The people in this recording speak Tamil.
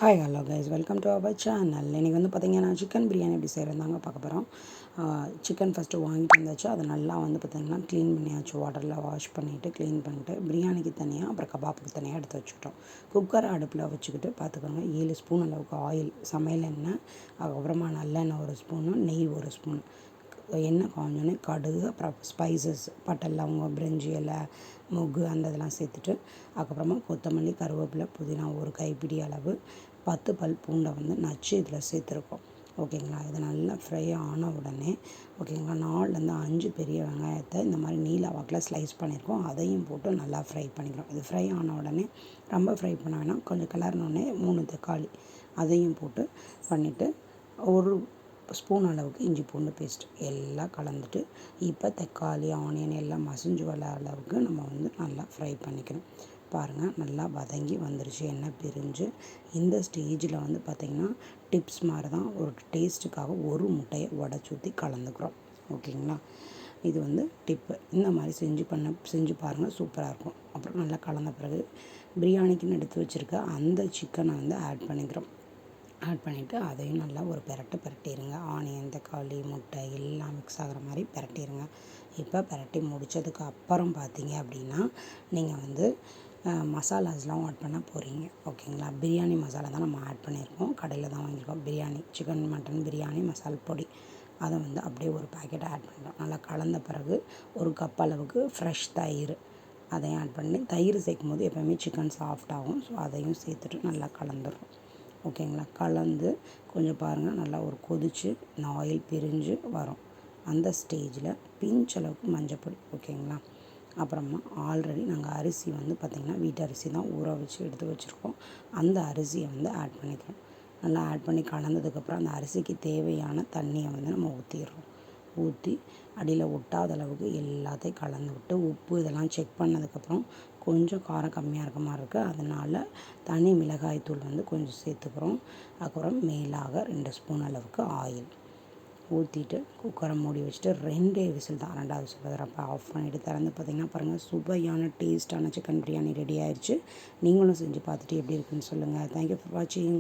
Hi hello guys, welcome to our channel. இன்றைக்கி வந்து பார்த்திங்கன்னா சிக்கன் பிரியாணி எப்படி செய்கிறதாங்க பார்க்க போகிறோம். சிக்கன் ஃபஸ்ட்டு வாங்கிட்டு வந்தாச்சு. அதை நல்லா வந்து பார்த்திங்கன்னா க்ளீன் பண்ணியாச்சு. வாட்டரில் வாஷ் பண்ணிவிட்டு க்ளீன் பண்ணிட்டு பிரியாணிக்கு தனியாக அப்புறம் கபாப்புக்கு தனியாக எடுத்து வச்சுக்கிட்டோம். குக்கரை அடுப்பில் வச்சுக்கிட்டு பார்த்துக்கோங்க, 7 ஸ்பூன் அளவுக்கு ஆயில், சமையல் எண்ணெய், அதுக்கப்புறமா நல்லெண்ணெய் 1 ஸ்பூனு, நெய் 1 ஸ்பூன், எண்ணெய் காஞ்சோன்னே கடுகு, அப்புறம் ஸ்பைசஸ், பட்டை, லவங்கம், பிரிஞ்சி இலை, மொக்கு அந்த இதெல்லாம் சேர்த்துட்டு அதுக்கப்புறமா கொத்தமல்லி, கருவேப்பிலை, புதினா ஒரு கைப்பிடி அளவு, 10 பல் பூண்டை வந்து நச்சு இதில் சேர்த்துருக்கோம். ஓகேங்களா. இது நல்லா ஃப்ரை ஆன உடனே ஓகேங்களா 4லேருந்து 5 பெரிய வெங்காயத்தை இந்த மாதிரி நீல வாக்கில் ஸ்லைஸ் பண்ணியிருக்கோம். அதையும் போட்டு நல்லா ஃப்ரை பண்ணிக்கிறோம். இது ஃப்ரை ஆன உடனே ரொம்ப ஃப்ரை பண்ண வேணாம், கொஞ்சம் கிளறினோடனே 3 தக்காளி அதையும் போட்டு பண்ணிவிட்டு 1 ஸ்பூன் அளவுக்கு இஞ்சி பூண்டு பேஸ்ட் எல்லாம் கலந்துட்டு இப்போ தக்காளி ஆனியன் எல்லாம் மசிஞ்சு வர அளவுக்கு நம்ம வந்து நல்லா ஃப்ரை பண்ணிக்கணும். பாருங்கள், நல்லா வதங்கி வந்துருச்சு, எண்ணெய் பிரிஞ்சு. இந்த ஸ்டேஜில் வந்து பார்த்திங்கன்னா டிப்ஸ் மாதிரி தான், ஒரு டேஸ்ட்டுக்காக ஒரு முட்டையை உடச்சி ஊற்றி கலந்துக்கிறோம். ஓகேங்களா. இது வந்து டிப்பு. இந்த மாதிரி செஞ்சு பாருங்கள், சூப்பராக இருக்கும். அப்புறம் நல்லா கலந்த பிறகு பிரியாணிக்குன்னு எடுத்து வச்சுருக்க அந்த சிக்கனை வந்து ஆட் பண்ணிக்கிறோம். ஆட் பண்ணிவிட்டு அதையும் நல்லா ஒரு பிரட்டிடுங்க. ஆனியன், தக்காளி, முட்டை எல்லாம் மிக்ஸ் ஆகிற மாதிரி பிரட்டிடுங்க. இப்போ பிரட்டி முடித்ததுக்கு அப்புறம் பார்த்தீங்க அப்படின்னா நீங்கள் வந்து மசாலாஸ்லாம் ஆட் பண்ண போகிறீங்க. ஓகேங்களா. பிரியாணி மசாலா தான் நம்ம ஆட் பண்ணியிருக்கோம், கடையில் தான் வாங்கியிருக்கோம். பிரியாணி சிக்கன் மட்டன் பிரியாணி மசால் பொடி, அதை வந்து அப்படியே ஒரு பேக்கெட் ஆட் பண்ணிட்டோம். நல்லா கலந்த பிறகு 1 கப் அளவுக்கு ஃப்ரெஷ் தயிர் அதையும் ஆட் பண்ணி, தயிர் சேர்க்கும் போது எப்போயுமே சிக்கன் சாஃப்டாகும். ஸோ அதையும் சேர்த்துட்டு நல்லா கலந்துடுறோம். ஓகேங்களா. கலந்து கொஞ்சம் பாருங்கள், நல்லா ஒரு கொதித்து இந்த ஆயில் பிரிஞ்சு வரும். அந்த ஸ்டேஜில் பிஞ்ச் அளவுக்கு மஞ்சப்பொடி. ஓகேங்களா. அப்புறமா ஆல்ரெடி நாங்கள் அரிசி வந்து பார்த்திங்கன்னா வீட்டு அரிசி தான் ஊற வச்சு எடுத்து வச்சுருக்கோம். அந்த அரிசியை வந்து ஆட் பண்ணிக்கிறோம். நல்லா ஆட் பண்ணி கலந்ததுக்கப்புறம் அந்த அரிசிக்கு தேவையான தண்ணியை வந்து நம்ம ஊற்றிடுறோம். ஊற்றி அடியில் ஒட்டாத அளவுக்கு எல்லாத்தையும் கலந்து விட்டு உப்பு இதெல்லாம் செக் பண்ணதுக்கப்புறம் கொஞ்சம் காரம் கம்மியாக இருக்க மாதிரி இருக்குது, அதனால் தனி மிளகாய் தூள் வந்து கொஞ்சம் சேர்த்துக்கிறோம். அப்புறம் மேலாக 2 ஸ்பூன் அளவுக்கு ஆயில் ஊற்றிட்டு குக்கரை மூடி வச்சுட்டு 2 விசில் தான், 2வது விசில் வரப்போ ஆஃப் பண்ணிவிட்டு திறந்து பார்த்திங்கன்னா பாருங்கள், சுவையான டேஸ்ட்டான சிக்கன் பிரியாணி ரெடி ஆயிடுச்சு. நீங்களும் செஞ்சு பார்த்துட்டு எப்படி இருக்குன்னு சொல்லுங்கள். தேங்க்யூ ஃபார் வாட்சிங்.